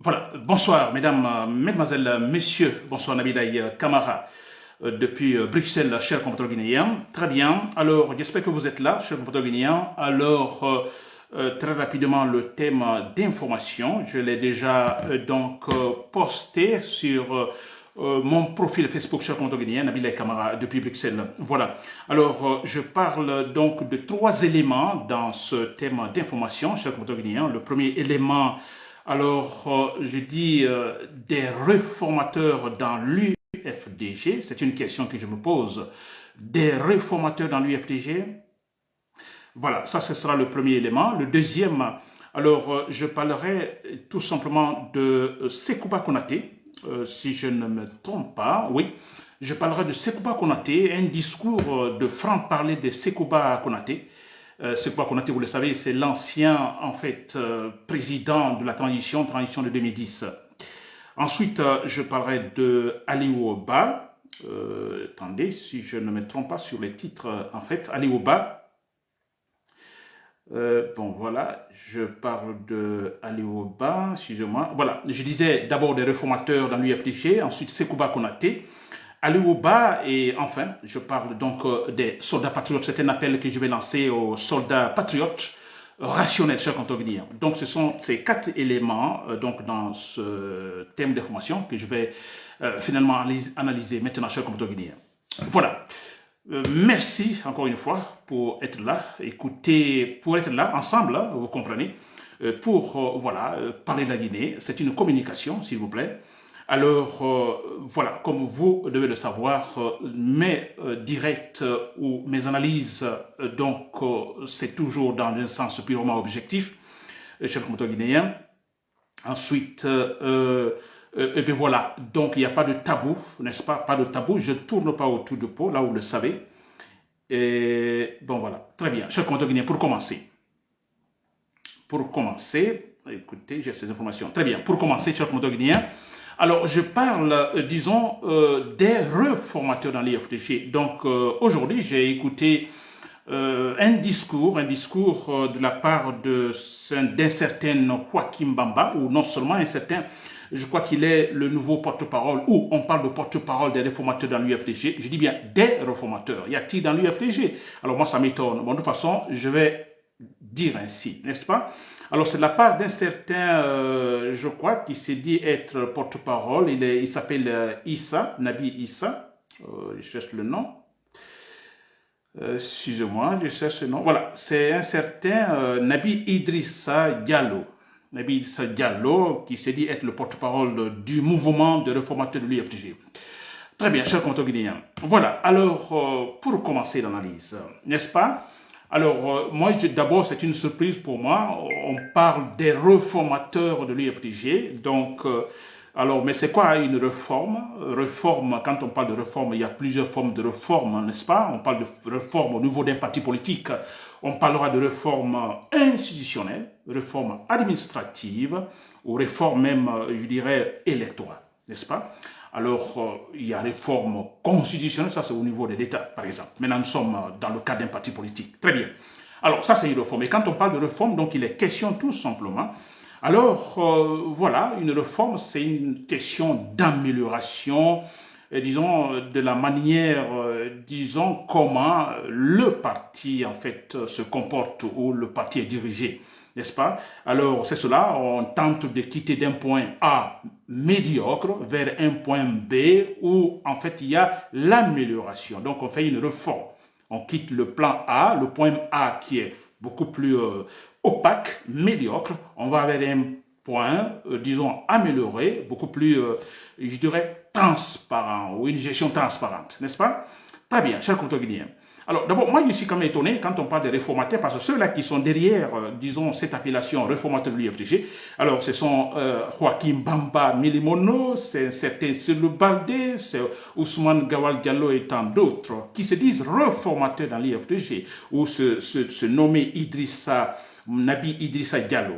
Voilà, bonsoir mesdames, mesdemoiselles, messieurs, bonsoir Nabidaï Kamara depuis Bruxelles, cher compatriote guinéen. Très bien, alors j'espère que vous êtes là, cher compatriote guinéen. Alors, très rapidement, le thème d'information, je l'ai déjà posté sur mon profil Facebook, cher compatriote guinéen, Nabidaï Kamara depuis Bruxelles. Voilà, alors je parle donc de trois éléments dans ce thème d'information, cher compatriote guinéen. Le premier élément, je dis des réformateurs dans l'UFDG, c'est une question que je me pose. Des réformateurs dans l'UFDG, voilà, ça ce sera le premier élément. Le deuxième, je parlerai tout simplement de Sekouba Konaté, si je ne me trompe pas, oui. Je parlerai de Sekouba Konaté, un discours de franc-parler de Sekouba Konaté. Sekouba Konaté, vous le savez, c'est l'ancien président de la transition de 2010. Ensuite, je parlerai de Aliou Ba. Attendez, si je ne me trompe pas sur les titres, Aliou Ba. Voilà, je parle de Aliou Ba, excusez-moi. Voilà, je disais d'abord des réformateurs dans l'UFDG, ensuite Sekouba Konaté, Aliou Ba, et enfin, je parle donc des soldats patriotes. C'est un appel que je vais lancer aux soldats patriotes rationnels, chers contoguinéens. Donc, ce sont ces quatre éléments dans ce thème d'information que je vais finalement analyser maintenant, chers contoguinéens. Voilà. Merci encore une fois pour être là, écoutez, pour être là ensemble, hein, vous comprenez, parler de la Guinée. C'est une communication, s'il vous plaît. Voilà, comme vous devez le savoir, mes directs ou mes analyses, c'est toujours dans un sens purement objectif, cher commentateur guinéen. Ensuite, et bien voilà, donc il n'y a pas de tabou, n'est-ce pas? Pas de tabou, je ne tourne pas autour de pot, là vous le savez. Et bon voilà, très bien, cher commentateur guinéen, pour commencer, écoutez, j'ai ces informations, très bien, pour commencer, cher commentateur guinéen, alors, je parle, des réformateurs dans l'IFDG. Donc, aujourd'hui, j'ai écouté un discours de la part d'un certain Joaquim Bamba, ou non seulement un certain, je crois qu'il est le nouveau porte-parole, ou on parle de porte-parole des réformateurs dans l'UFDG. Je dis bien des réformateurs. Y a-t-il dans l'UFDG? Alors, moi, ça m'étonne. Bon, de toute façon, je vais dire ainsi, n'est-ce pas? Alors, c'est de la part d'un certain, je crois, qui s'est dit être porte-parole. Il s'appelle Issa, Nabi Issa. Je cherche le nom. Excusez-moi, je cherche le nom. Voilà, c'est un certain Nabi Idrissa Diallo. Nabi Idrissa Diallo, qui s'est dit être le porte-parole du mouvement de réformateurs de l'UFDG. Très bien, chers compatriotes guinéens. Voilà, alors, pour commencer l'analyse, n'est-ce pas? Alors, d'abord, c'est une surprise pour moi. On parle des réformateurs de l'UFDG. Donc, mais c'est quoi une réforme? Réforme, quand on parle de réforme, il y a plusieurs formes de réforme, n'est-ce pas? On parle de réforme au niveau d'un parti politique. On parlera de réforme institutionnelle, réforme administrative, ou réforme même, je dirais, électorale, n'est-ce pas? Alors, il y a réforme constitutionnelle, ça c'est au niveau de l'État, par exemple. Maintenant, nous sommes dans le cadre d'un parti politique. Très bien. Alors, ça c'est une réforme. Et quand on parle de réforme, donc il est question tout simplement. Alors, voilà, une réforme, c'est une question d'amélioration, disons, de la manière, disons, comment le parti, en fait, se comporte ou le parti est dirigé, n'est-ce pas? Alors, c'est cela, on tente de quitter d'un point A médiocre vers un point B où, en fait, il y a l'amélioration. Donc, on fait une réforme. On quitte le plan A, le point A qui est beaucoup plus opaque, médiocre. On va vers un point, disons, amélioré, beaucoup plus, je dirais, transparent, ou une gestion transparente, n'est-ce pas? Très bien, cher compteur guinéen. Alors, d'abord, moi, je suis quand même étonné quand on parle de réformateurs, parce que ceux-là qui sont derrière, disons, cette appellation réformateur de l'UFDG, alors, ce sont Joaquim Bamba Milimono, c'est Selou Baldé, c'est Ousmane Gawal Diallo et tant d'autres, qui se disent réformateurs dans l'UFDG, ou se nommer Nabi Idrissa Diallo.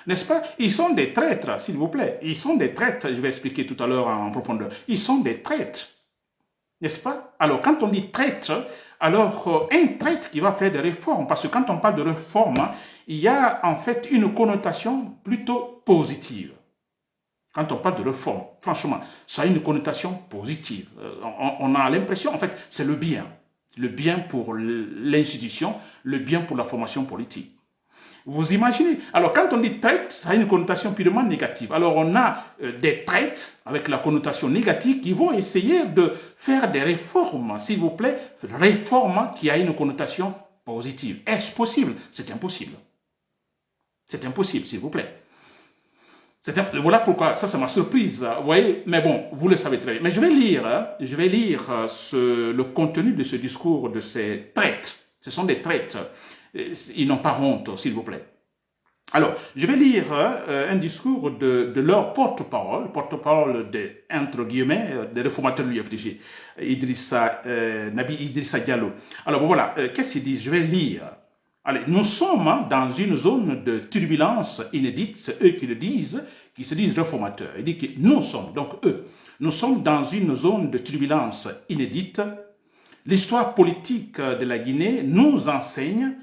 N'est-ce pas? Ils sont des traîtres, s'il vous plaît. Ils sont des traîtres, je vais expliquer tout à l'heure en profondeur. Ils sont des traîtres. N'est-ce pas? Alors, quand on dit traître, alors un traître qui va faire des réformes, parce que quand on parle de réforme, il y a en fait une connotation plutôt positive. Quand on parle de réforme, franchement, ça a une connotation positive. On a l'impression, en fait, c'est le bien. Le bien pour l'institution, le bien pour la formation politique. Vous imaginez? Alors, quand on dit traite, ça a une connotation purement négative. Alors, on a des traites avec la connotation négative qui vont essayer de faire des réformes, s'il vous plaît, réformes qui a une connotation positive. Est-ce possible? C'est impossible. C'est impossible, s'il vous plaît. Voilà pourquoi, ça m'a surprise, vous voyez, mais bon, vous le savez très bien. Mais je vais lire le contenu de ce discours de ces traîtres. Ce sont des traîtres. Ils n'ont pas honte, s'il vous plaît. Alors, je vais lire un discours de leur porte-parole entre guillemets, des réformateurs de l'UFDG, Nabi Idrissa Diallo. Alors, voilà, qu'est-ce qu'ils disent? Je vais lire. Allez, nous sommes dans une zone de turbulence inédite, c'est eux qui le disent, qui se disent réformateurs. Ils disent que nous sommes, donc eux, nous sommes dans une zone de turbulence inédite. L'histoire politique de la Guinée nous enseigne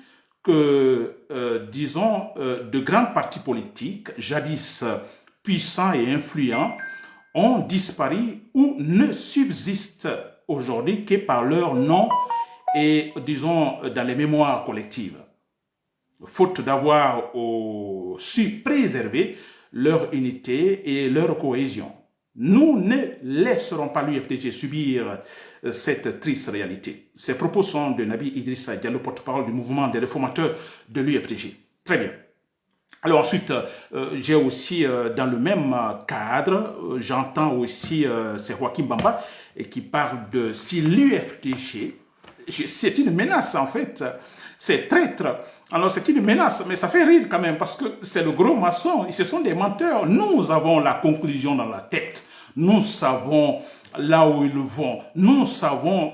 que, disons, de grands partis politiques, jadis puissants et influents, ont disparu ou ne subsistent aujourd'hui que par leur nom et, disons, dans les mémoires collectives, faute d'avoir su préserver leur unité et leur cohésion. Nous ne laisserons pas l'UFDG subir cette triste réalité. Ces propos sont de Nabi Idrissa Diallo, porte-parole du mouvement des réformateurs de l'UFDG. Très bien. Alors ensuite, j'ai aussi, dans le même cadre, j'entends aussi, c'est Joachim Bamba, qui parle de si l'UFDG, c'est une menace en fait, c'est traître. Alors c'est une menace, mais ça fait rire quand même parce que c'est le gros maçon, ce sont des menteurs. Nous avons la conclusion dans la tête, nous savons là où ils vont, nous savons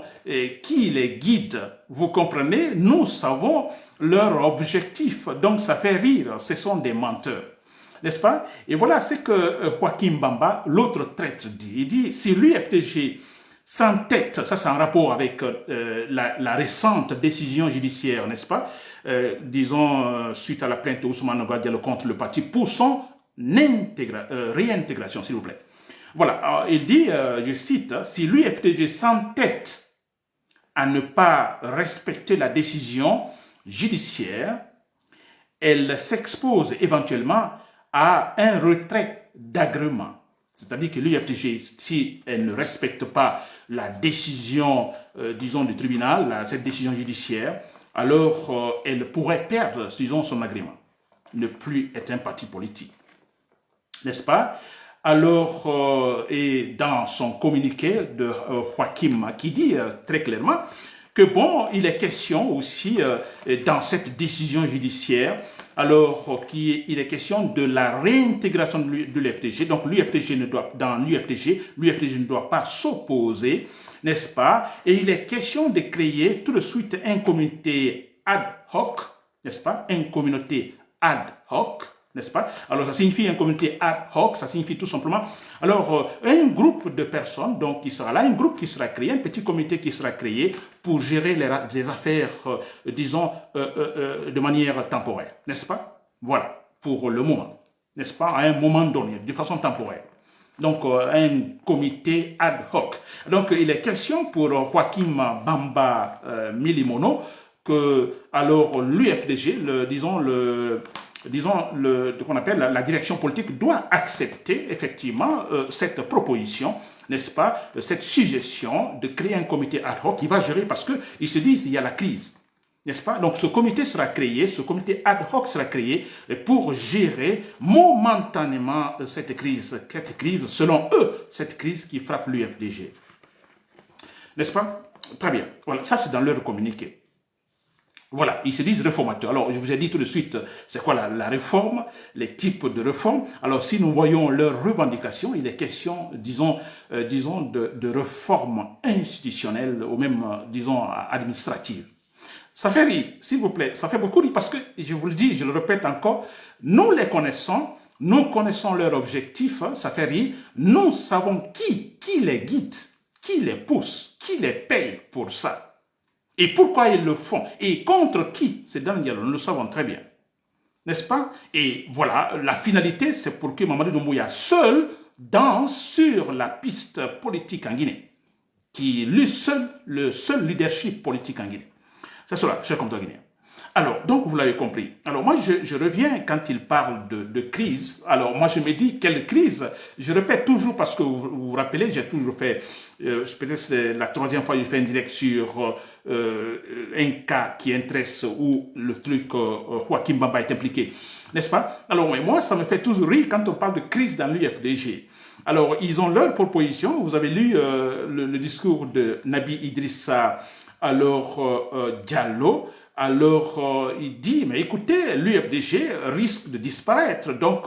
qui les guide, vous comprenez, nous savons leur objectif, donc ça fait rire, ce sont des menteurs. N'est-ce pas? Et voilà ce que Joachim Bamba, l'autre traître, dit. Il dit, si l'UFDG s'entête, ça c'est en rapport avec la récente décision judiciaire, n'est-ce pas, disons, suite à la plainte d'Ousmane Diallo contre le parti, pour son réintégration, s'il vous plaît. Voilà, il dit, je cite, si l'UFDG s'entête à ne pas respecter la décision judiciaire, elle s'expose éventuellement à un retrait d'agrément. C'est-à-dire que l'UFDG, si elle ne respecte pas la décision, disons, du tribunal, cette décision judiciaire, alors elle pourrait perdre, disons, son agrément, ne plus être un parti politique. N'est-ce pas? Alors, et dans son communiqué de Joachim, qui dit très clairement que bon, il est question aussi dans cette décision judiciaire, alors il est question de la réintégration de l'UFDG. Donc l'UFDG ne doit, l'UFDG ne doit pas s'opposer, n'est-ce pas? Et il est question de créer tout de suite un comité ad hoc, n'est-ce pas? Une communauté ad hoc, n'est-ce pas? Alors, ça signifie un comité ad hoc, ça signifie tout simplement, alors, un groupe de personnes, donc, qui sera là, un groupe qui sera créé, un petit comité qui sera créé pour gérer les affaires, disons, de manière temporaire, n'est-ce pas? Voilà, pour le moment, n'est-ce pas? À un moment donné, de façon temporaire. Donc, un comité ad hoc. Donc, il est question pour Joachim Bamba Milimono que, alors, l'UFDG, qu'on appelle la direction politique doit accepter effectivement cette proposition, n'est-ce pas, cette suggestion de créer un comité ad hoc qui va gérer, parce qu'ils se disent il y a la crise, n'est-ce pas? Donc ce comité sera créé, ce comité ad hoc sera créé pour gérer momentanément cette crise, selon eux, cette crise qui frappe l'UFDG. N'est-ce pas? Très bien, voilà, ça c'est dans leur communiqué. Voilà, ils se disent réformateurs. Alors, je vous ai dit tout de suite, c'est quoi la réforme, les types de réformes. Alors, si nous voyons leurs revendications, il est question, disons, de réforme institutionnelle ou même, disons, administrative. Ça fait rire, s'il vous plaît, ça fait beaucoup rire parce que, je vous le dis, je le répète encore, nous les connaissons, nous connaissons leur objectif, ça fait rire, nous savons qui les guide, qui les pousse, qui les paye pour ça. Et pourquoi ils le font? Et contre qui? C'est dans le dialogue, nous le savons très bien. N'est-ce pas? Et voilà, la finalité, c'est pour que Mamadou Doumbouya seul sur la piste politique en Guinée, qui est le seul leadership politique en Guinée. C'est cela, chers compatriotes guinéens. Alors, donc, vous l'avez compris. Alors, moi, je reviens quand il parle de crise. Alors, moi, je me dis, quelle crise? Je répète toujours, parce que vous vous rappelez, j'ai toujours fait, peut-être la troisième fois, je fais une direct sur un cas qui intéresse où le truc Joaquim Bamba est impliqué. N'est-ce pas? Alors, moi, ça me fait toujours rire quand on parle de crise dans l'UFDG. Alors, ils ont leur proposition. Vous avez lu le discours de Nabi Idrissa, alors Diallo. Alors, il dit, mais écoutez, l'UFDG risque de disparaître, donc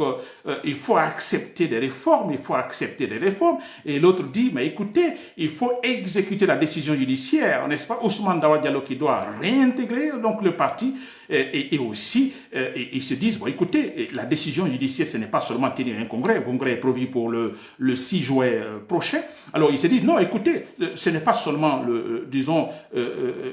il faut accepter des réformes, il faut accepter des réformes. Et l'autre dit, mais écoutez, il faut exécuter la décision judiciaire, n'est-ce pas? Ousmane Daouda Diallo qui doit réintégrer donc le parti, et aussi, ils se disent, bon, écoutez, la décision judiciaire, ce n'est pas seulement tenir un congrès, le congrès est prévu pour le 6 juin prochain. Alors, ils se disent, non, écoutez, ce n'est pas seulement, disons,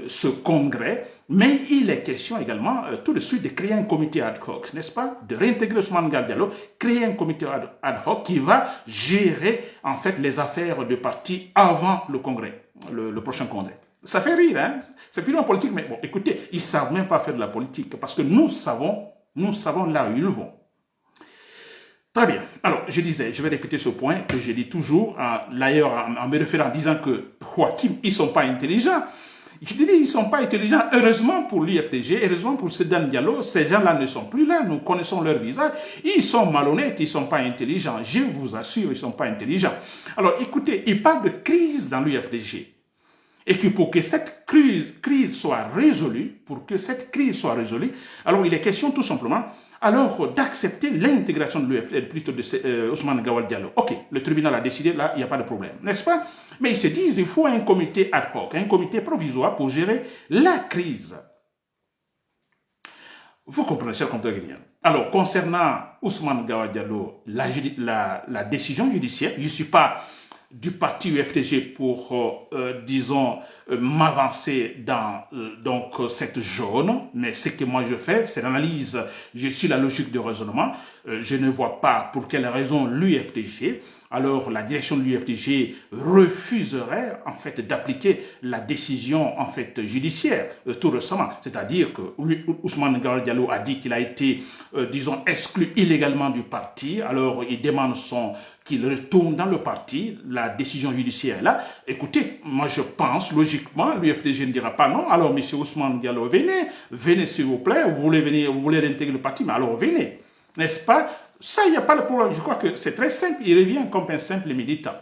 ce congrès, mais il est question également tout de suite de créer un comité ad hoc, n'est-ce pas? De réintégrer Ousmane Diallo, créer un comité ad hoc qui va gérer en fait les affaires de parti avant le congrès, le prochain congrès. Ça fait rire, hein? C'est purement politique, mais bon, écoutez, ils ne savent même pas faire de la politique parce que nous savons là où ils vont. Très bien. Alors, je disais, je vais répéter ce point que je dis toujours, d'ailleurs en me référant en disant que Joaquim, ils ne sont pas intelligents. Je te dis, ils ne sont pas intelligents. Heureusement pour l'UFDG, heureusement pour Sedan Diallo, ces gens-là ne sont plus là. Nous connaissons leur visage. Ils sont malhonnêtes, ils ne sont pas intelligents. Je vous assure, ils ne sont pas intelligents. Alors, écoutez, ils parlent de crise dans l'UFDG. Et que pour que cette crise soit résolue, alors il est question tout simplement alors d'accepter l'intégration de l'UFDG, plutôt de Ousmane Gawal Diallo. Ok, le tribunal a décidé, là, il n'y a pas de problème, n'est-ce pas? Mais ils se disent, il faut un comité ad hoc, un comité provisoire pour gérer la crise. Vous comprenez, chers compatriotes guinéens. Alors, concernant Ousmane Gawal Diallo, la décision judiciaire, je ne suis pas du parti UFDG pour, disons, m'avancer dans donc cette zone, mais ce que moi je fais, c'est l'analyse, je suis la logique de raisonnement, je ne vois pas pour quelle raison l'UFDG, alors la direction de l'UFDG refuserait en fait d'appliquer la décision en fait judiciaire tout récemment, c'est-à-dire que Ousmane Gawal Diallo a dit qu'il a été, disons, exclu illégalement du parti, alors il demande qu'il retourne dans le parti, la décision judiciaire là. Écoutez, moi je pense, logiquement, l'UFDG ne dira pas non, alors monsieur Ousmane Diallo, venez s'il vous plaît, vous voulez venir, vous voulez réintégrer le parti, mais alors venez, n'est-ce pas? Ça, il n'y a pas de problème, je crois que c'est très simple, il revient comme un simple militant.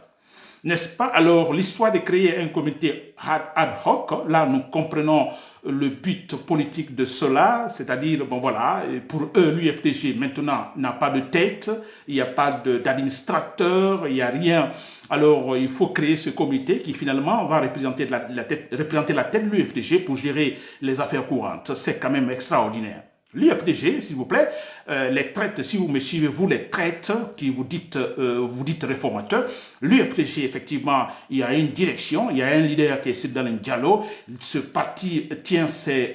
N'est-ce pas? Alors, l'histoire de créer un comité ad hoc, là, nous comprenons le but politique de cela, c'est-à-dire, bon voilà, pour eux, l'UFDG maintenant n'a pas de tête, il n'y a pas d'administrateur, il n'y a rien. Alors, il faut créer ce comité qui finalement va représenter la tête de l'UFDG pour gérer les affaires courantes. C'est quand même extraordinaire. L'UFDG, s'il vous plaît, les traites, si vous me suivez, vous, les traites qui vous dites réformateurs, l'UFDG, effectivement, il y a une direction, il y a un leader qui est Sedan Diallo. Ce parti tient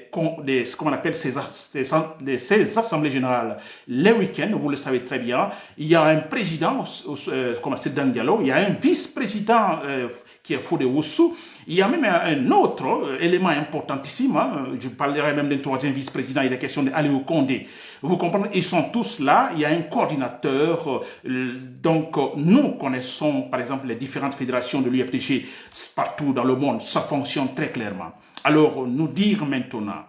comment on appelle ses assemblées générales les week-ends, vous le savez très bien. Il y a un président, comme Sedan Diallo, il y a un vice-président qui est Fodé Oussou. Il y a même un autre élément importantissime, hein, je parlerai même d'un troisième vice-président, il est question d'Aliou Condé. Vous comprenez, ils sont tous là, il y a un coordinateur, donc nous connaissons par exemple les différentes fédérations de l'UFDG partout dans le monde, ça fonctionne très clairement. Alors nous dire maintenant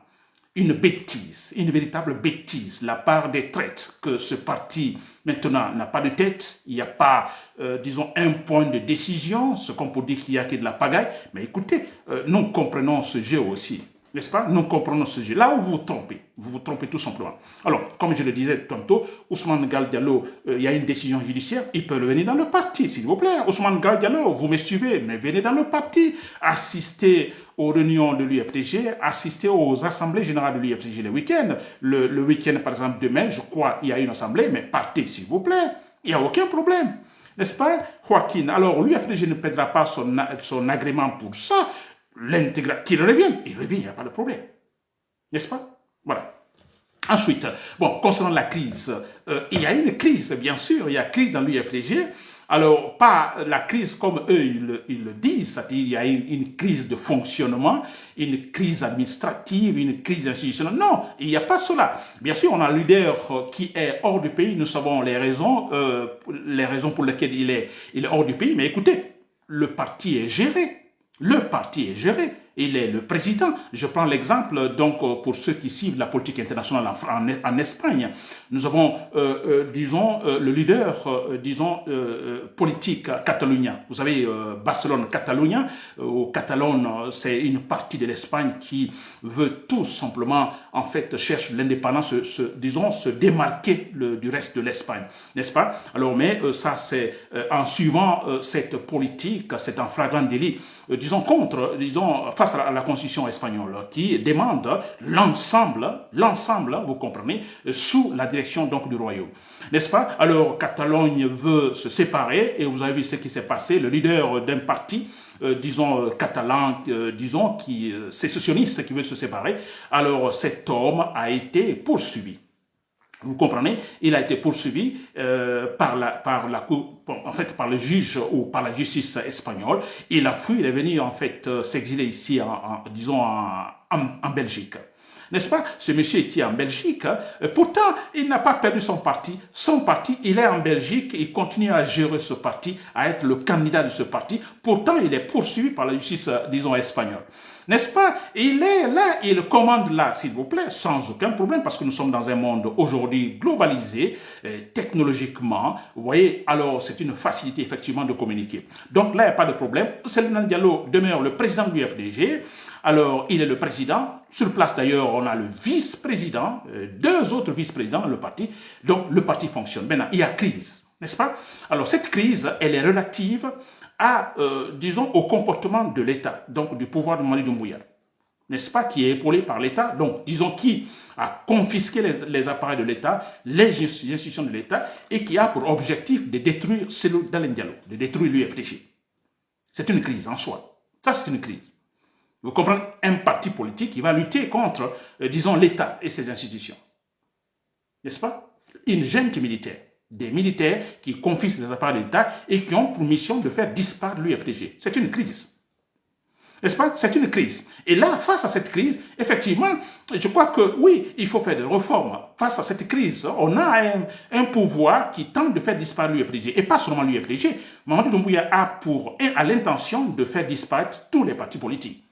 une bêtise, une véritable bêtise, la part des traites, que ce parti maintenant n'a pas de tête, il n'y a pas, disons, un point de décision, ce qu'on peut dire qu'il y a que de la pagaille, mais écoutez, nous comprenons ce jeu aussi, n'est-ce pas? Nous comprenons ce jeu. Là où vous vous trompez tout simplement. Alors, comme je le disais tantôt, Ousmane Gawal Diallo, il y a une décision judiciaire, il peut venir dans le parti, s'il vous plaît. Ousmane Gawal Diallo, vous me suivez, mais venez dans le parti, assistez aux réunions de l'UFDG, assistez aux assemblées générales de l'UFDG les week-ends. Le week-end, par exemple, demain, je crois, il y a une assemblée, mais partez, s'il vous plaît. Il n'y a aucun problème. N'est-ce pas, Joaquin? Alors, l'UFDG ne perdra pas son agrément pour ça. Qu'il revienne, il revient, il n'y a pas de problème. N'est-ce pas? Voilà. Ensuite, bon, concernant la crise, il y a une crise, bien sûr, il y a crise dans l'UFDG. Alors, pas la crise comme eux, ils le disent, c'est-à-dire il y a une crise de fonctionnement, une crise administrative, une crise institutionnelle. Non, il n'y a pas cela. Bien sûr, on a un leader qui est hors du pays, nous savons les raisons pour lesquelles il est hors du pays, mais écoutez, le parti est géré. Le parti est géré. Il est le président. Je prends l'exemple, donc, pour ceux qui suivent la politique internationale en Espagne. Nous avons, disons, le leader, disons, politique catalonien. Vous savez, Barcelone-Catalunya, au Catalogne, c'est une partie de l'Espagne qui veut tout simplement, en fait, cherche l'indépendance, disons, se démarquer du reste de l'Espagne, n'est-ce pas? Alors, mais ça, c'est en suivant cette politique, c'est un flagrant délit, disons, face à la constitution espagnole, qui demande l'ensemble, vous comprenez, sous la direction donc du royaume, n'est-ce pas? Alors, Catalogne veut se séparer, et vous avez vu ce qui s'est passé, le leader d'un parti, disons, catalan, disons, sécessionniste qui veut se séparer, alors cet homme a été poursuivi. Vous comprenez? Il a été poursuivi par le juge ou par la justice espagnole. Il a fui, il est venu en fait s'exiler ici, disons, en Belgique. N'est-ce pas? Ce monsieur était en Belgique, pourtant il n'a pas perdu son parti. Son parti, il est en Belgique, il continue à gérer ce parti, à être le candidat de ce parti. Pourtant, il est poursuivi par la justice, disons, espagnole. N'est-ce pas? Il est là, il commande là, s'il vous plaît, sans aucun problème, parce que nous sommes dans un monde aujourd'hui globalisé, technologiquement. Vous voyez, alors c'est une facilité effectivement de communiquer. Donc là, il n'y a pas de problème. Souleymane Diallo demeure le président de l'UFDG. Alors, il est le président. Sur place, d'ailleurs, on a le vice-président, deux autres vice-présidents dans le parti. Donc, le parti fonctionne. Maintenant, il y a crise, n'est-ce pas? Alors, cette crise, elle est relative à, disons, au comportement de l'État, donc du pouvoir de Mamadi Doumbouya, n'est-ce pas, qui est épaulé par l'État, donc, disons, qui a confisqué les appareils de l'État, les institutions de l'État, et qui a pour objectif de détruire Cellou Dalein Diallo, de détruire l'UFDG. C'est une crise en soi. Ça, c'est une crise. Vous comprenez? Un parti politique qui va lutter contre, disons, l'État et ses institutions. N'est-ce pas? Une junte militaire. Des militaires qui confisquent les appareils de l'État et qui ont pour mission de faire disparaître l'UFDG. C'est une crise. N'est-ce pas? C'est une crise. Et là, face à cette crise, effectivement, je crois que oui, il faut faire des réformes. Face à cette crise, on a un pouvoir qui tente de faire disparaître l'UFDG. Et pas seulement l'UFDG. Mamadi Doumbouya a l'intention de faire disparaître tous les partis politiques.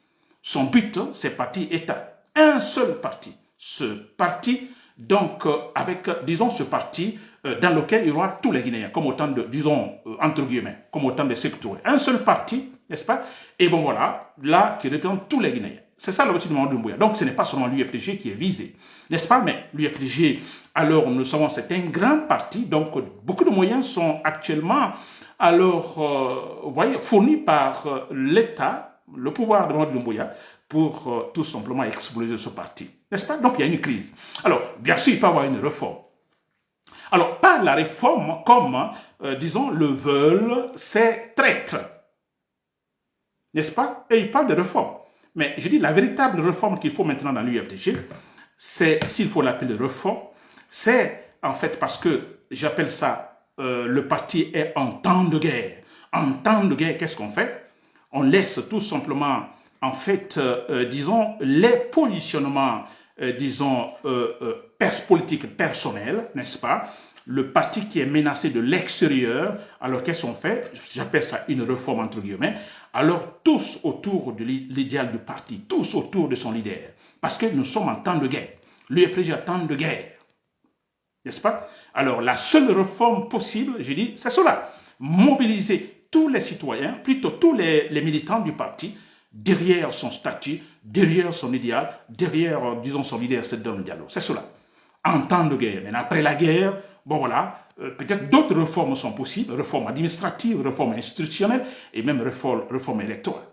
Son but, c'est parti État. Un seul parti. Ce parti, donc, avec, disons, ce parti dans lequel il y aura tous les Guinéens, comme autant de, disons, entre guillemets, comme autant de secteurs. Un seul parti, n'est-ce pas? Et bon, voilà, là, qui représente tous les Guinéens. C'est ça l'objectif de Mamadi Doumbouya. Donc, ce n'est pas seulement l'UFDG qui est visé, n'est-ce pas? Mais l'UFDG, alors, nous le savons, c'est un grand parti, donc, beaucoup de moyens sont actuellement, alors, vous voyez, fournis par l'État, le pouvoir de Mamadi Doumbouya, pour tout simplement exploser ce parti. N'est-ce pas? Donc, il y a une crise. Alors, bien sûr, il peut y avoir une réforme. Alors, pas la réforme comme, disons, le veulent ces traîtres. N'est-ce pas? Et il parle de réforme. Mais je dis, la véritable réforme qu'il faut maintenant dans l'UFDG, c'est, s'il faut l'appeler réforme, c'est, en fait, parce que j'appelle ça, le parti est en temps de guerre. En temps de guerre, qu'est-ce qu'on fait? On laisse tout simplement, en fait, disons, les positionnements, disons, politiques personnels, n'est-ce pas? Le parti qui est menacé de l'extérieur, alors qu'est-ce qu'on fait? J'appelle ça une réforme entre guillemets. Alors tous autour de l'idéal du parti, tous autour de son leader. Parce que nous sommes en temps de guerre. L'UFDG est en temps de guerre. N'est-ce pas? Alors la seule réforme possible, j'ai dit, c'est cela. Mobiliser tous les citoyens, plutôt tous les militants du parti, derrière son statut, derrière son idéal, derrière, disons, son leader, c'est Dalein Diallo. C'est cela. En temps de guerre. Mais après la guerre, bon voilà, peut-être d'autres réformes sont possibles, réformes administratives, réformes institutionnelles et même réformes électorales.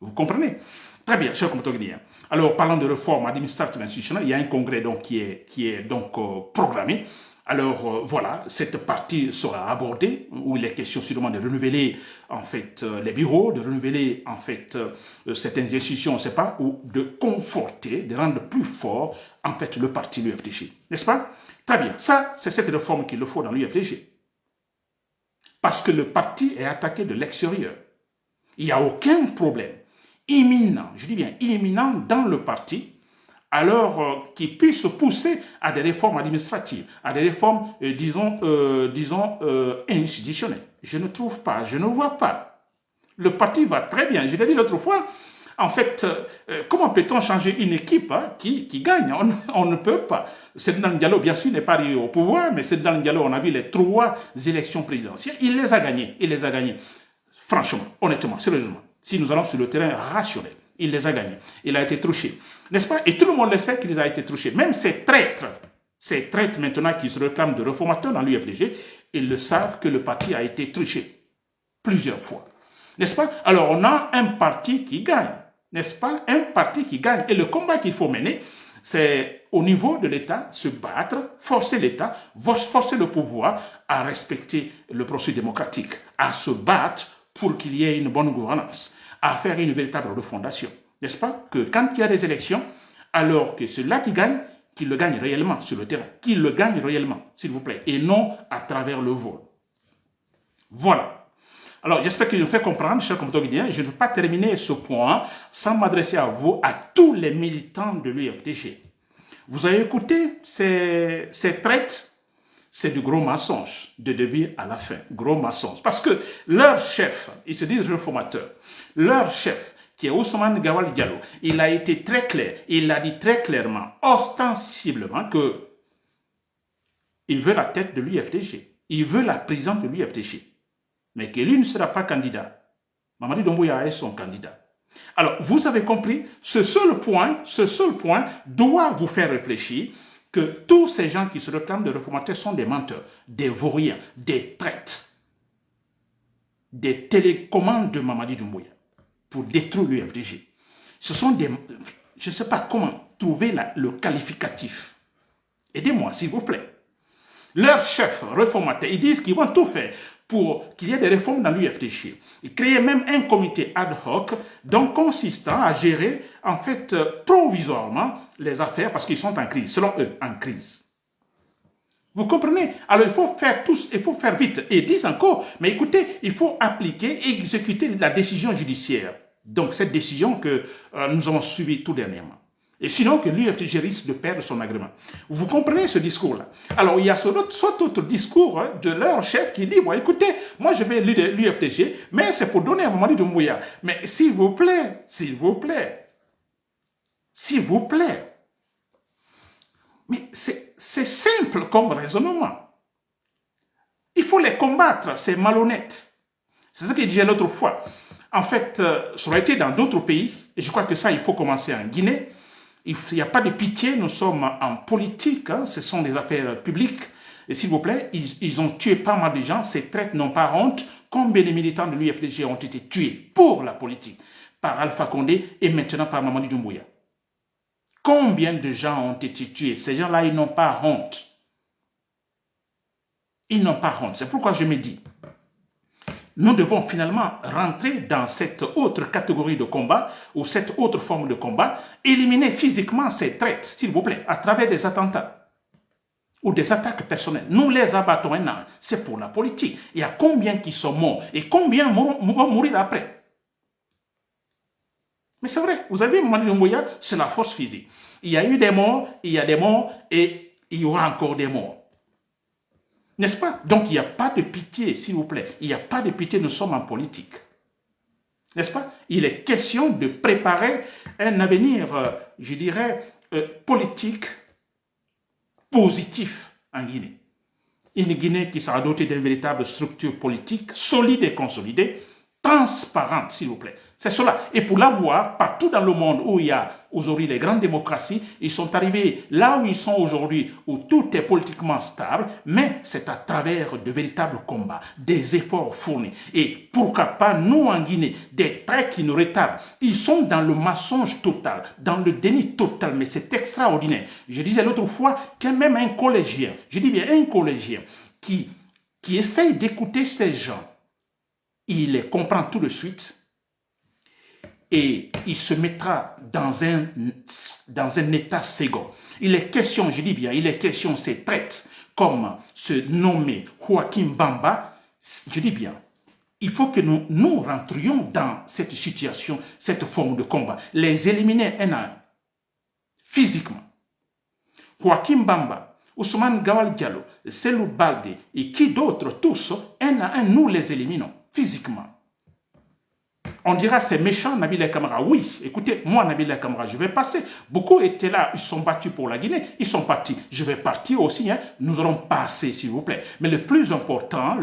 Vous comprenez? Très bien, chers compatriotes guinéens. Alors, parlant de réformes administratives et institutionnelles, il y a un congrès donc, qui est donc programmé. Alors voilà, cette partie sera abordée, où il est question sûrement de renouveler en fait les bureaux, de renouveler en fait certaines institutions, on ne sait pas, ou de conforter, de rendre plus fort en fait le parti l'UFDG. N'est-ce pas? Très bien, ça c'est cette réforme qu'il le faut dans l'UFDG. parce que le parti est attaqué de l'extérieur. Il n'y a aucun problème imminent, je dis bien imminent dans le parti, alors qu'il puisse pousser à des réformes administratives, à des réformes, institutionnelles. Je ne trouve pas, je ne vois pas. Le parti va très bien. Je l'ai dit l'autre fois, en fait, comment peut-on changer une équipe qui gagne? On ne peut pas. Seydina Diallo, bien sûr, n'est pas arrivé au pouvoir, mais Seydina Diallo, on a vu les 3 élections présidentielles. Il les a gagnées. Il les a gagnées. Franchement, honnêtement, sérieusement. Si nous allons sur le terrain rationnel, il les a gagnés. Il a été truché. N'est-ce pas? Et tout le monde le sait qu'il a été truché. Même ces traîtres maintenant qui se réclament de réformateurs dans l'UFDG, ils le savent que le parti a été truché plusieurs fois. N'est-ce pas? Alors, on a un parti qui gagne. N'est-ce pas? Un parti qui gagne. Et le combat qu'il faut mener, c'est au niveau de l'État, se battre, forcer l'État, forcer le pouvoir à respecter le processus démocratique, à se battre pour qu'il y ait une bonne gouvernance, à faire une véritable refondation. N'est-ce pas? Que quand il y a des élections, alors que celui-là qui gagne, qu'il le gagne réellement sur le terrain, qu'il le gagne réellement, s'il vous plaît, et non à travers le vol. Voilà. Alors, j'espère qu'il nous fait comprendre, chers compatriotes, je ne veux pas terminer ce point sans m'adresser à vous, à tous les militants de l'UFDG. Vous avez écouté ces traites, c'est du gros mensonge, de début à la fin, gros mensonge. Parce que leur chef, ils se disent réformateurs, leur chef, qui est Ousmane Gawal Diallo, il a été très clair, il a dit très clairement, ostensiblement, que il veut la tête de l'UFDG, il veut la présidente de l'UFDG. Mais que lui ne sera pas candidat. Mamadi Doumbouya est son candidat. Alors, vous avez compris, ce seul point doit vous faire réfléchir que tous ces gens qui se réclament de réformateurs sont des menteurs, des vauriens, des traîtres, des télécommandes de Mamadi Doumbouya pour détruire l'UFDG. Ce sont des... Je ne sais pas comment trouver le qualificatif. Aidez-moi, s'il vous plaît. Leurs chefs réformateurs, ils disent qu'ils vont tout faire pour qu'il y ait des réformes dans l'UFDG. Ils créent même un comité ad hoc, donc consistant à gérer, en fait, provisoirement les affaires parce qu'ils sont en crise, selon eux, en crise. Vous comprenez? Alors, il faut faire vite. Et ils disent encore, mais écoutez, il faut appliquer et exécuter la décision judiciaire. Donc, cette décision que nous avons suivie tout dernièrement. Et sinon, que l'UFDG risque de perdre son agrément. Vous comprenez ce discours-là? Alors, il y a soit autre discours de leur chef qui dit, bon, écoutez, moi, je vais l'UFDG, mais c'est pour donner à Mamadi Doumbouya. Mais s'il vous plaît, s'il vous plaît, s'il vous plaît. Mais c'est simple comme raisonnement. Il faut les combattre, c'est malhonnête. C'est ce que je disais l'autre fois. En fait, ça aurait été dans d'autres pays, et je crois que ça, il faut commencer en Guinée. Il n'y a pas de pitié, nous sommes en politique, hein, ce sont des affaires publiques. Et s'il vous plaît, ils ont tué pas mal de gens, ces traites n'ont pas honte. Combien de militants de l'UFDG ont été tués pour la politique par Alpha Condé et maintenant par Mamadi Doumbouya? Combien de gens ont été tués? Ces gens-là, ils n'ont pas honte. Ils n'ont pas honte. C'est pourquoi je me dis, nous devons finalement rentrer dans cette autre catégorie de combat ou cette autre forme de combat, éliminer physiquement ces traites, s'il vous plaît, à travers des attentats ou des attaques personnelles. Nous les abattons maintenant, c'est pour la politique. Il y a combien qui sont morts et combien vont mourir après? Mais c'est vrai, vous avez vu, Mamadi Doumbouya, c'est la force physique. Il y a eu des morts, il y a des morts et il y aura encore des morts. N'est-ce pas? Donc, il n'y a pas de pitié, s'il vous plaît. Il n'y a pas de pitié, nous sommes en politique. N'est-ce pas? Il est question de préparer un avenir, je dirais, politique positif en Guinée. Une Guinée qui sera dotée d'une véritable structure politique solide et consolidée, transparente, s'il vous plaît. C'est cela. Et pour l'avoir, partout dans le monde où il y a aujourd'hui les grandes démocraties, ils sont arrivés là où ils sont aujourd'hui, où tout est politiquement stable, mais c'est à travers de véritables combats, des efforts fournis. Et pourquoi pas, nous en Guinée, des traits qui nous retardent. Ils sont dans le mensonge total, dans le déni total, mais c'est extraordinaire. Je disais l'autre fois qu'un même un collégien, je dis bien un collégien, qui essaye d'écouter ces gens, il les comprend tout de suite et il se mettra dans un état second. Il est question, je dis bien, il est question, ces traites, comme se nommer Joaquim Bamba, Je dis bien, il faut que nous rentrions dans cette situation, cette forme de combat, les éliminer un à un, physiquement. Joaquim Bamba, Ousmane Gawal Diallo, Selou Balde et qui d'autres, tous, un à un, nous les éliminons physiquement. On dira c'est méchant Nabil Kamara. Oui, écoutez, moi Nabil Kamara, je vais passer. Beaucoup étaient là, ils sont battus pour la Guinée, ils sont partis. Je vais partir aussi, hein. Nous allons passer s'il vous plaît. Mais le plus important,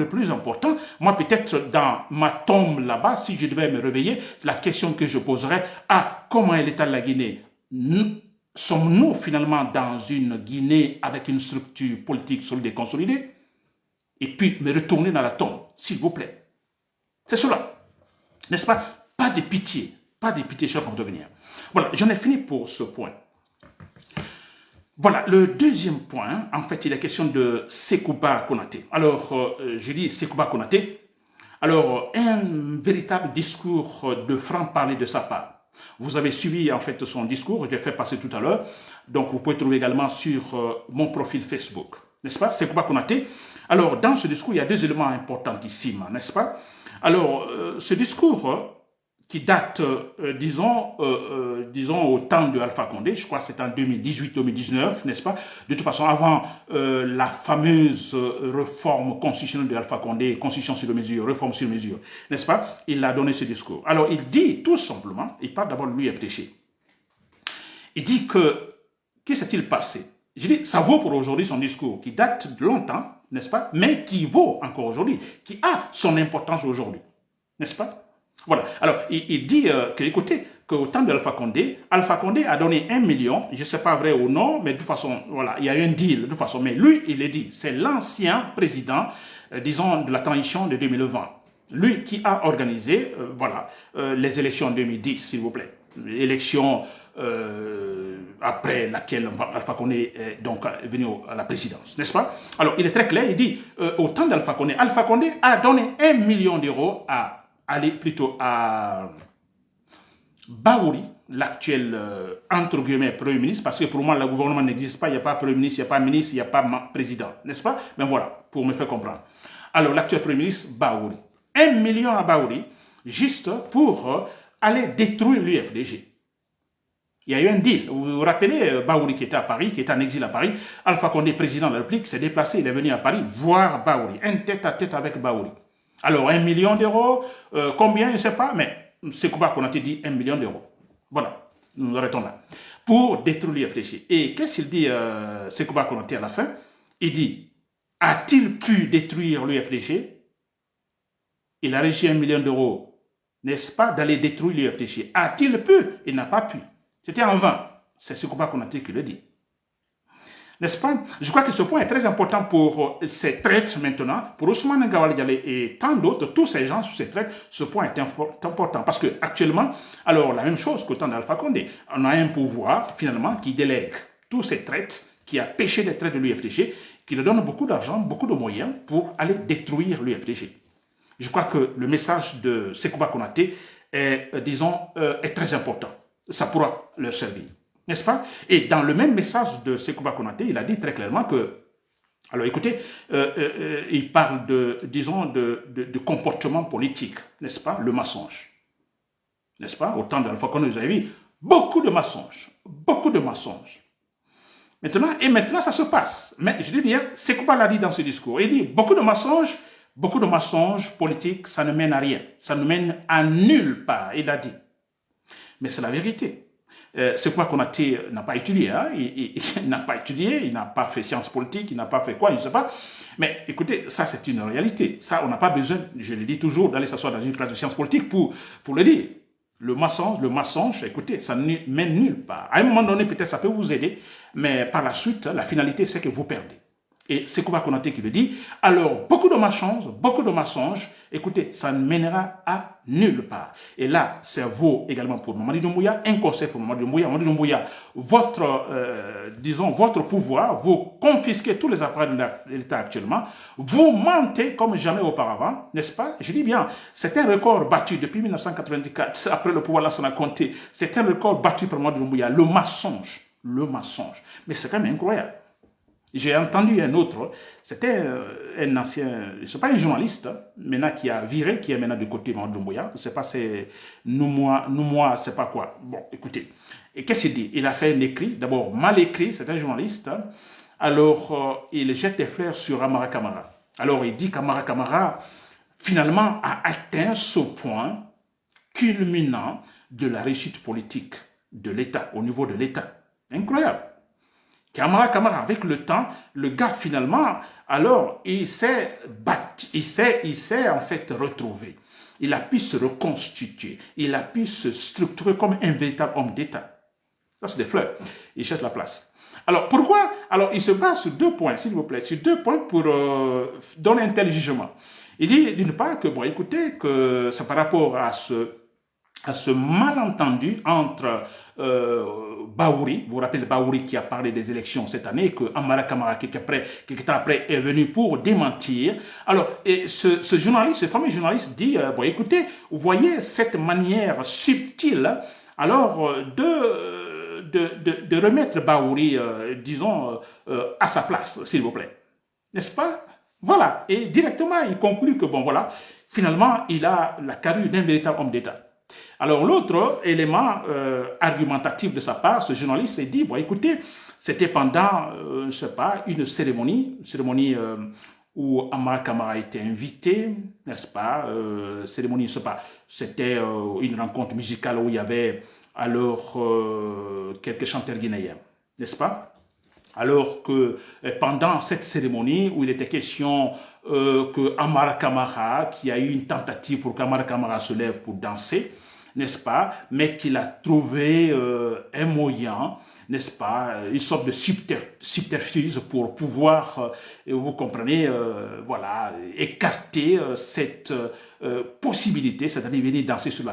moi peut-être dans ma tombe là-bas, si je devais me réveiller, la question que je poserais, comment est l'état de la Guinée? Sommes-nous finalement dans une Guinée avec une structure politique solide et consolidée? Et puis me retourner dans la tombe, s'il vous plaît. C'est cela. N'est-ce pas? Pas de pitié, chers compatriotes. Voilà, j'en ai fini pour ce point. Voilà, le deuxième point, en fait, il est question de Sekouba Konaté. Alors, je dis Sekouba Konaté. Alors, un véritable discours de franc-parler de sa part. Vous avez suivi, en fait, son discours, j'ai fait passer tout à l'heure. Donc, vous pouvez trouver également sur mon profil Facebook. N'est-ce pas? Sekouba Konaté. Alors, dans ce discours, il y a deux éléments importantissimes, n'est-ce pas? Alors, ce discours qui date, disons, au temps de Alpha Condé, je crois que c'est en 2018-2019, n'est-ce pas? De toute façon, avant la fameuse réforme constitutionnelle de Alpha Condé, constitution sur mesure, réforme sur mesure, n'est-ce pas? Il a donné ce discours. Alors, il dit tout simplement, il parle d'abord de l'UFDG. Il dit que s'est-il passé? Je dis, ça vaut pour aujourd'hui son discours, qui date de longtemps, n'est-ce pas? Mais qui vaut encore aujourd'hui, qui a son importance aujourd'hui, n'est-ce pas? Voilà. Alors, il dit écoutez, qu'au temps d'Alpha Condé a donné 1 million, je ne sais pas vrai ou non, mais de toute façon, voilà, il y a eu un deal, de toute façon, mais lui, il est dit, c'est l'ancien président, disons, de la transition de 2020. Lui qui a organisé, voilà, les élections en 2010, s'il vous plaît. Élections après laquelle Alpha Condé est donc venu à la présidence, n'est-ce pas? Alors, il est très clair, il dit, au temps d'Alpha Condé a donné 1 million d'euros à aller plutôt à Baouri, l'actuel, entre guillemets, Premier ministre, parce que pour moi, le gouvernement n'existe pas, il n'y a pas Premier ministre, il n'y a pas ministre, il n'y a pas président, n'est-ce pas? Mais voilà, pour me faire comprendre. Alors, l'actuel Premier ministre, Baouri. 1 million à Baouri, juste pour aller détruire l'UFDG. Il y a eu un deal. Vous vous rappelez, Baouri qui était à Paris, qui était en exil à Paris, Alpha Condé, président de la République, s'est déplacé, il est venu à Paris voir Baouri, un tête-à-tête avec Baouri. Alors, 1 million d'euros, combien, je ne sais pas, mais Sekouba Konaté dit 1 million d'euros. Voilà, nous arrêtons là. Pour détruire l'UFDG. Et qu'est-ce qu'il dit, Sekouba Konaté, à la fin? Il dit, a-t-il pu détruire l'UFDG? Il a reçu 1 million d'euros, n'est-ce pas, d'aller détruire l'UFDG. A-t-il pu? Il n'a pas pu. C'était en vain. C'est Sekouba Konaté qui le dit. N'est-ce pas? Je crois que ce point est très important pour ces traîtres maintenant, pour Ousmane Gawal Diallo et tant d'autres, tous ces gens sous ces traîtres, ce point est important. Parce que actuellement, alors la même chose qu'au temps d'Alpha Condé, on a un pouvoir finalement qui délègue tous ces traîtres, qui a pêché les traîtres de l'UFDG, qui leur donne beaucoup d'argent, beaucoup de moyens pour aller détruire l'UFDG. Je crois que le message de Sekouba Konaté est, disons, est très important. Ça pourra leur servir. N'est-ce pas? Et dans le même message de Sekouba Konaté, il a dit très clairement que, alors écoutez, il parle de, disons, de comportement politique, n'est-ce pas? Le mensonge. N'est-ce pas? Au temps d'Alpha Condé, vous avez vu, beaucoup de mensonges, beaucoup de mensonges. Maintenant, ça se passe. Mais je dis bien, Sekouba l'a dit dans ce discours. Il dit, beaucoup de mensonges politiques, ça ne mène à rien. Ça ne mène à nulle part, il a dit. Mais c'est la vérité. C'est quoi Konaté n'a pas étudié, hein? Il n'a pas étudié, il n'a pas fait sciences politiques, il n'a pas fait quoi, je ne sais pas. Mais écoutez, ça c'est une réalité. Ça, on n'a pas besoin, je le dis toujours, d'aller s'asseoir dans une classe de sciences politiques pour le dire. Le mensonge, écoutez, ça ne mène nulle part. À un moment donné, peut-être ça peut vous aider, mais par la suite, la finalité, c'est que vous perdez. Et c'est Sekouba Konaté qui le dit. Alors, beaucoup de mensonges, écoutez, ça ne mènera à nulle part. Et là, ça vaut également pour Mamadi Doumbouya, un conseil pour Mamadi Doumbouya. Mamadi Doumbouya, votre pouvoir, vous confisquez tous les appareils de l'État actuellement, vous mentez comme jamais auparavant, n'est-ce pas? Je dis bien, c'est un record battu depuis 1994, après le pouvoir Lansana Conté, c'est un record battu par Mamadi Doumbouya, le mensonge. Mais c'est quand même incroyable. J'ai entendu un autre, c'était un ancien, c'est pas un journaliste, hein, maintenant qui a viré, qui est maintenant du côté de Doumbouya. Je sais pas, c'est nous, moi, c'est pas quoi. Bon, écoutez. Et qu'est-ce qu'il dit? Il a fait un écrit, d'abord mal écrit, c'est un journaliste. Hein. Alors, il jette des fleurs sur Amara Kamara. Alors, il dit qu'Amara Kamara, finalement, a atteint ce point culminant de la réussite politique de l'État, au niveau de l'État. Incroyable. Camara, avec le temps, le gars finalement, alors il s'est battu, il s'est en fait retrouvé. Il a pu se reconstituer, il a pu se structurer comme un véritable homme d'État. Ça, c'est des fleurs. Il cherche la place. Alors, pourquoi? Alors, il se base sur 2 points, s'il vous plaît, sur 2 points pour donner un tel jugement. Il dit, d'une part, que, bon, écoutez, que c'est par rapport à ce malentendu entre Baouri, vous vous rappelez Baouri qui a parlé des élections cette année, que Amara Kamara, quelques temps après, est venu pour démentir. Alors, et ce journaliste, ce fameux journaliste dit, bon écoutez, vous voyez cette manière subtile, alors, de remettre Baouri, disons, à sa place, s'il vous plaît. N'est-ce pas? Voilà. Et directement, il conclut que, bon voilà, finalement, il a la carrure d'un véritable homme d'État. Alors l'autre élément argumentatif de sa part, ce journaliste s'est dit, bon écoutez, c'était pendant, je ne sais pas, une cérémonie où Amara Kamara a été invité, n'est-ce pas, cérémonie, je ne sais pas, c'était une rencontre musicale où il y avait alors quelques chanteurs guinéens, n'est-ce pas? Alors que pendant cette cérémonie où il était question que Amara Kamara, qui a eu une tentative pour qu'Amara Kamara se lève pour danser, n'est-ce pas, mais qu'il a trouvé un moyen, n'est-ce pas, une sorte de subterfuge pour pouvoir, vous comprenez, voilà, écarter cette possibilité, c'est-à-dire venir danser sur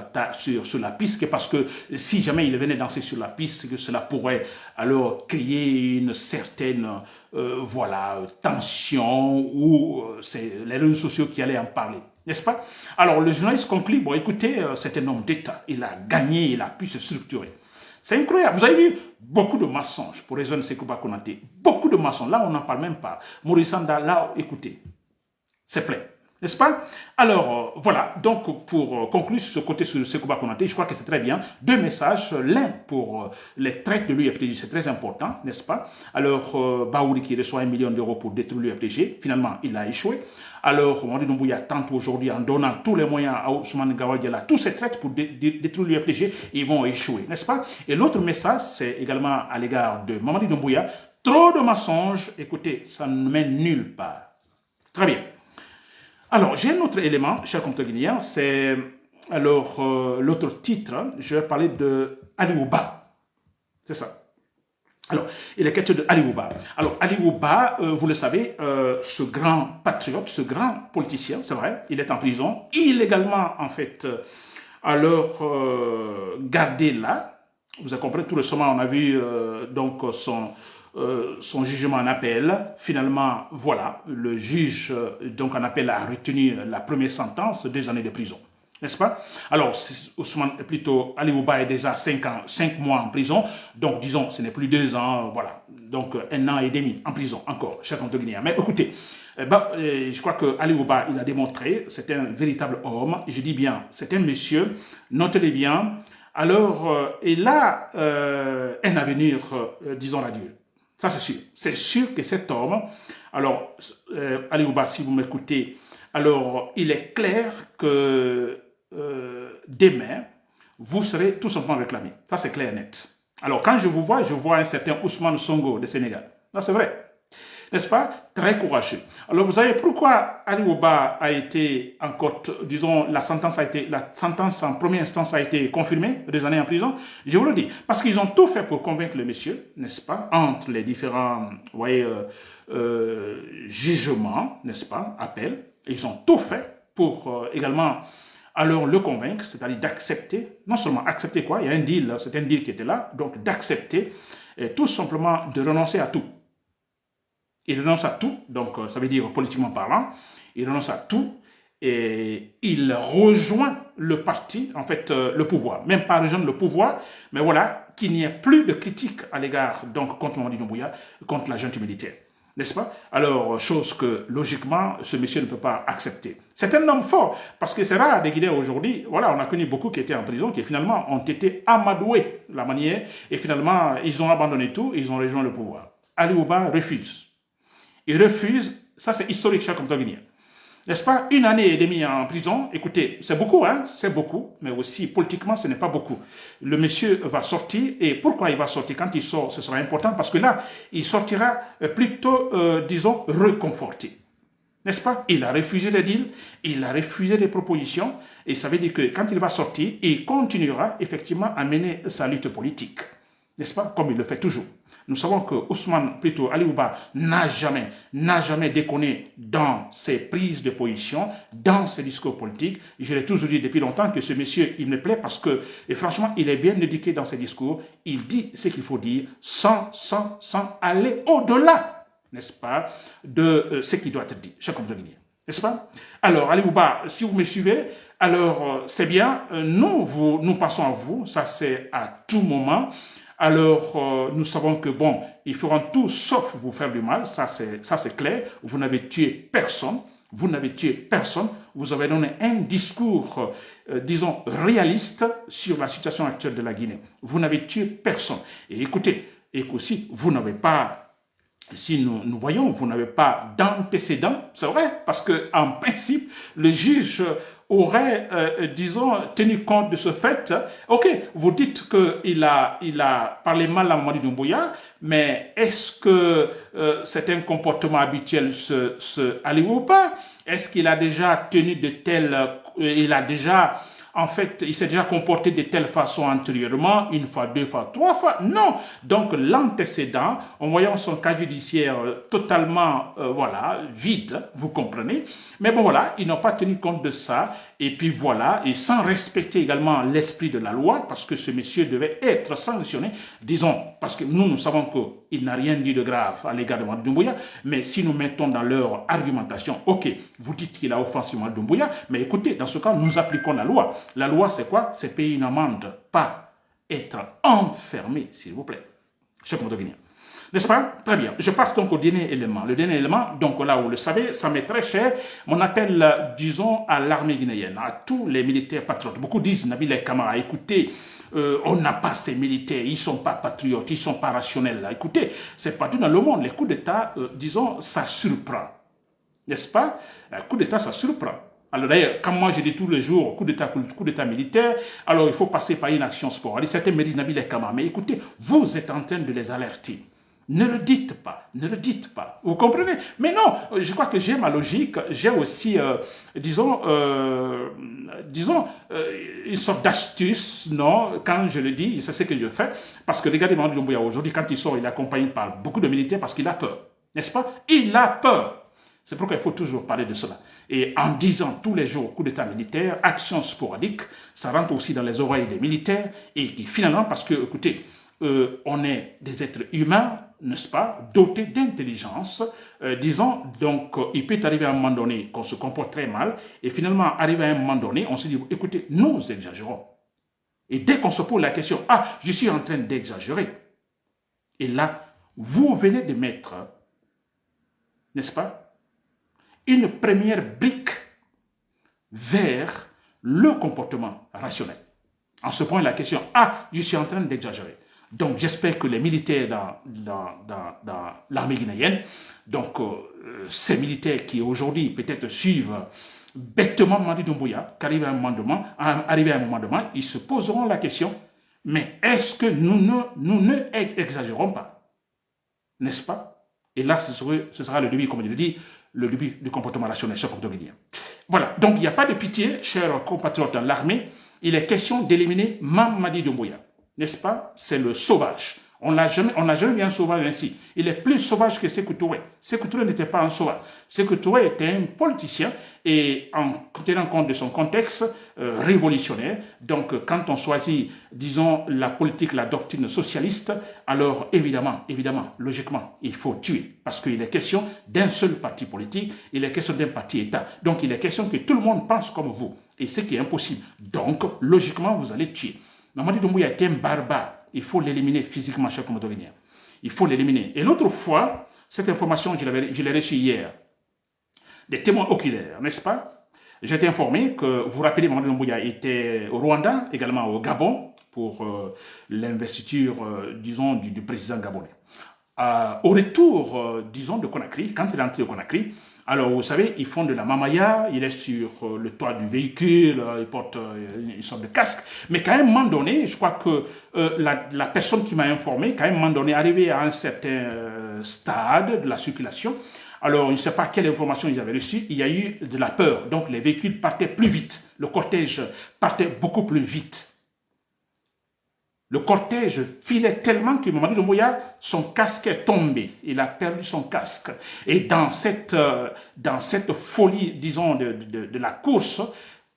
la piste, parce que si jamais il venait danser sur la piste, que cela pourrait alors créer une certaine voilà, tension ou c'est les réseaux sociaux qui allaient en parler. N'est-ce pas? Alors, le journaliste conclut, bon, écoutez, c'est un homme d'État. Il a gagné, il a pu se structurer. C'est incroyable. Vous avez vu beaucoup de mensonges pour rejoindre Sekouba Konaté. Beaucoup de mensonges. Là, on n'en parle même pas. Maurice Sanda, là, écoutez, c'est plein. N'est-ce pas? Alors, voilà. Donc, pour conclure sur ce côté sur Sekouba Konaté, je crois que c'est très bien. 2 messages. L'un pour les traites de l'UFDG, c'est très important, n'est-ce pas? Alors, Baouri qui reçoit 1 million d'euros pour détruire l'UFDG, finalement, il a échoué. Alors, Mamadi Doumbouya tente aujourd'hui en donnant tous les moyens à Ousmane Gawadiala, tous ces traites pour détruire l'UFDG, ils vont échouer, n'est-ce pas? Et l'autre message, c'est également à l'égard de Mamadi Doumbouya. Trop de mensonges, écoutez, ça ne mène nulle part. Très bien. Alors, j'ai un autre élément, cher compteur guinéen, c'est alors l'autre titre, je vais parler de Ali Ouba. C'est ça. Alors, il est question de Ali Ouba. Alors, Ali Ouba, vous le savez, ce grand patriote, ce grand politicien, c'est vrai, il est en prison, illégalement, en fait, alors gardé là. Vous avez compris, tout récemment, on a vu donc son jugement en appel. Finalement, voilà, le juge donc en appel a retenu la première sentence, 2 années de prison. N'est-ce pas? Alors, Ousmane, plutôt, Ali Ouba est déjà 5 mois en prison. Donc, disons, ce n'est plus 2 ans, voilà. Donc, 1 an et demi en prison, encore, cher compteur guinéen. Mais écoutez, je crois que Ali Ouba, il a démontré, c'est un véritable homme. Je dis bien, c'est un monsieur, notez-le bien. Alors, il a un avenir, disons, radieux. Ça, c'est sûr. C'est sûr que cet homme, alors, Ali Ouba, si vous m'écoutez, alors, il est clair que demain, vous serez tout simplement réclamé. Ça, c'est clair et net. Alors, quand je vois un certain Ousmane Sonko de Sénégal. Ça, c'est vrai. N'est-ce pas? Très courageux. Alors, vous savez pourquoi Ali Ouba a été encore, disons, la sentence en première instance a été confirmée, 2 années en prison? Je vous le dis. Parce qu'ils ont tout fait pour convaincre le monsieur, n'est-ce pas? Entre les différents, vous voyez, jugements, n'est-ce pas? Appels. Ils ont tout fait pour également alors le convaincre, c'est-à-dire d'accepter, non seulement accepter quoi, il y a un deal, c'est un deal qui était là, donc d'accepter et tout simplement de renoncer à tout. Il renonce à tout, donc ça veut dire politiquement parlant, il renonce à tout et il rejoint le parti, en fait le pouvoir, même pas rejoindre le pouvoir, mais voilà, qu'il n'y ait plus de critiques à l'égard, donc contre Mamadi Doumbouya, contre la junte militaire. n'est-ce pas? Alors, chose que, logiquement, ce monsieur ne peut pas accepter. C'est un homme fort, parce que c'est rare des Guinéens aujourd'hui. Voilà, on a connu beaucoup qui étaient en prison, qui finalement ont été amadoués, la manière, et finalement, ils ont abandonné tout, ils ont rejoint le pouvoir. Ali Ouba refuse. Il refuse, ça c'est historique, cher compatriotes guinéens. N'est-ce pas? 1 année et demie en prison, écoutez, c'est beaucoup, hein? C'est beaucoup, mais aussi politiquement, ce n'est pas beaucoup. Le monsieur va sortir, et pourquoi il va sortir? Quand il sort, ce sera important, parce que là, il sortira plutôt, disons, reconforté. N'est-ce pas? Il a refusé des deals, il a refusé des propositions, et ça veut dire que quand il va sortir, il continuera effectivement à mener sa lutte politique. N'est-ce pas? Comme il le fait toujours. Nous savons que Ousmane, plutôt Ali Ouba, n'a jamais déconné dans ses prises de position, dans ses discours politiques. Je l'ai toujours dit depuis longtemps que ce monsieur, il me plaît parce que, et franchement, il est bien éduqué dans ses discours. Il dit ce qu'il faut dire sans aller au-delà, n'est-ce pas, de ce qui doit être dit. Chers compatriotes guinéens, n'est-ce pas? Alors, Ali Ouba, si vous me suivez, alors c'est bien, nous passons à vous, ça c'est à tout moment. Alors, nous savons que, bon, ils feront tout sauf vous faire du mal, ça c'est clair. Vous n'avez tué personne, vous avez donné un discours, disons, réaliste sur la situation actuelle de la Guinée. Vous n'avez tué personne. Et écoutez, et aussi, vous n'avez pas, si nous voyons, vous n'avez pas d'antécédent, c'est vrai, parce qu'en principe, le juge aurait, disons, tenu compte de ce fait. Ok, vous dites qu'il a parlé mal à Mamadi Doumbouya, mais est-ce que c'est un comportement habituel, ce Ali Ouba? Est-ce qu'il a déjà tenu de tels... En fait, il s'est déjà comporté de telle façon antérieurement, 1 fois, 2 fois, 3 fois. Non. Donc, l'antécédent, en voyant son cas judiciaire totalement, voilà, vide, vous comprenez. Mais bon, voilà, ils n'ont pas tenu compte de ça. Et puis voilà, et sans respecter également l'esprit de la loi, parce que ce monsieur devait être sanctionné, disons, parce que nous savons qu'il n'a rien dit de grave à l'égard de Mamadi Doumbouya, mais si nous mettons dans leur argumentation, ok, vous dites qu'il a offensé Mamadi Doumbouya, mais écoutez, dans ce cas, nous appliquons la loi. La loi, c'est quoi? C'est payer une amende, pas être enfermé, s'il vous plaît. Chers compatriotes guinéens. N'est-ce pas? Très bien. Je passe donc au dernier élément. Le dernier élément, donc là, vous le savez, ça m'est très cher. Mon appel, disons, à l'armée guinéenne, à tous les militaires patriotes. Beaucoup disent, Nabil et Kamara, écoutez, on n'a pas ces militaires, ils ne sont pas patriotes, ils ne sont pas rationnels. Écoutez, c'est partout dans le monde. Les coups d'État, disons, ça surprend. N'est-ce pas? Les coups d'État, ça surprend. Alors d'ailleurs, comme moi je dis tous les jours, coup d'État militaire, alors il faut passer par une action sporadique. Certains me disent, Nabil Kamara, mais écoutez, vous êtes en train de les alerter. Ne le dites pas, ne le dites pas. Vous comprenez? Mais non, je crois que j'ai ma logique, j'ai aussi, disons, une sorte d'astuce, non? Quand je le dis, c'est ce que je fais. Parce que regardez Mamadi Doumbouya aujourd'hui, quand il sort, il est accompagné par beaucoup de militaires parce qu'il a peur. N'est-ce pas? Il a peur. C'est pourquoi il faut toujours parler de cela. Et en disant tous les jours coup d'État militaire, action sporadique, ça rentre aussi dans les oreilles des militaires et qui finalement, parce que, écoutez, on est des êtres humains, n'est-ce pas, dotés d'intelligence, disons, donc il peut arriver à un moment donné qu'on se comporte très mal et finalement, arriver à un moment donné, on se dit, écoutez, nous exagérons. Et dès qu'on se pose la question, ah, je suis en train d'exagérer. Et là, vous venez de mettre, n'est-ce pas, une première brique vers le comportement rationnel. En se posant la question, ah, je suis en train d'exagérer. Donc, j'espère que les militaires dans l'armée guinéenne, donc ces militaires qui aujourd'hui peut-être suivent bêtement Mamadi Doumbouya, qu'arrive à un moment donné, ils se poseront la question, mais est-ce que nous ne exagérons pas? N'est-ce pas? Et là, ce sera le début, comme je l'ai dit, le début du comportement rationnel, chers compatriotes guinéens. Voilà, donc il n'y a pas de pitié, chers compatriotes dans l'armée, il est question d'éliminer Mamadi Doumbouya. N'est-ce pas? C'est le sauvage. On n'a jamais vu un sauvage ainsi. Il est plus sauvage que Sékou Touré. Sékou Touré n'était pas un sauvage. Sékou Touré était un politicien et en tenant compte de son contexte révolutionnaire, donc quand on choisit, disons, la politique, la doctrine socialiste, alors évidemment, logiquement, il faut tuer parce qu'il est question d'un seul parti politique, il est question d'un parti État. Donc il est question que tout le monde pense comme vous et ce qui est impossible. Donc, logiquement, vous allez tuer. Mamadi Doumbouya était un barbare. Il faut l'éliminer physiquement, chers compatriotes guinéens. Il faut l'éliminer. Et l'autre fois, Cette information, je l'ai reçue hier. Des témoins oculaires, n'est-ce pas? J'ai été informé que, vous vous rappelez, Mamadou Doumbouya était au Rwanda, également au Gabon, pour l'investiture, disons, du président gabonais. Au retour, disons, de Conakry, quand il est entré au Conakry, alors vous savez, ils font de la mamaya, il est sur le toit du véhicule, il porte une sorte de casque, mais qu'à un moment donné, je crois que la personne qui m'a informé, qu'à un moment donné, arrivé à un certain stade de la circulation, alors, je ne sais pas quelle information ils avaient reçue, il y a eu de la peur. Donc, les véhicules partaient plus vite. Le cortège partait beaucoup plus vite. Le cortège filait tellement que Mamadou Doumbouya, son casque est tombé. Il a perdu son casque. Et dans cette folie, disons, de la course,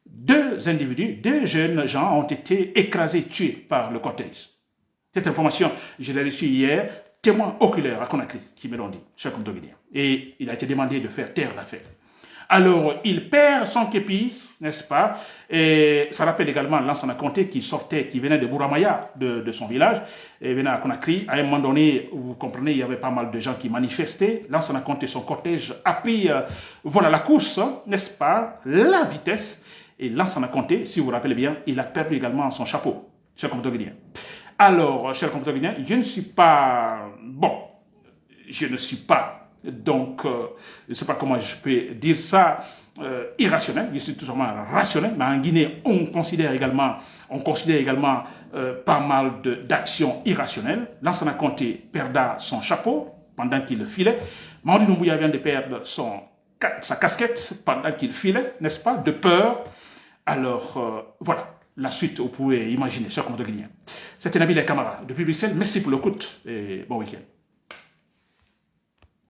deux jeunes gens ont été écrasés, tués par le cortège. Cette information, je l'ai reçue hier. Témoins oculaires à Conakry qui me l'ont dit, cher Comte-Guinéen. Et il a été demandé de faire taire l'affaire. Alors, il perd son képi, n'est-ce pas? Et ça rappelle également Lansana Conté qui venait de Bouramaya, de son village, et venait à Conakry. À un moment donné, vous comprenez, il y avait pas mal de gens qui manifestaient. Lansana Conté, son cortège, a pris, voilà la course, n'est-ce pas? La vitesse. Et Lansana Conté, si vous vous rappelez bien, il a perdu également son chapeau, cher Comte-Guinéen. Alors, cher compatriotes guinéens, je ne suis pas, donc, je ne sais pas comment je peux dire ça, irrationnel, je suis tout simplement rationnel, mais en Guinée, on considère également pas mal d'actions irrationnelles. Lansana Conté perda son chapeau pendant qu'il filait. Mamadou Doumbouya vient de perdre sa casquette pendant qu'il filait, n'est-ce pas, de peur. Alors, voilà. La suite, vous pouvez imaginer, chers compatriotes guinéens. C'était Nabil Kamara, depuis Bruxelles. Merci pour l'écoute et bon week-end.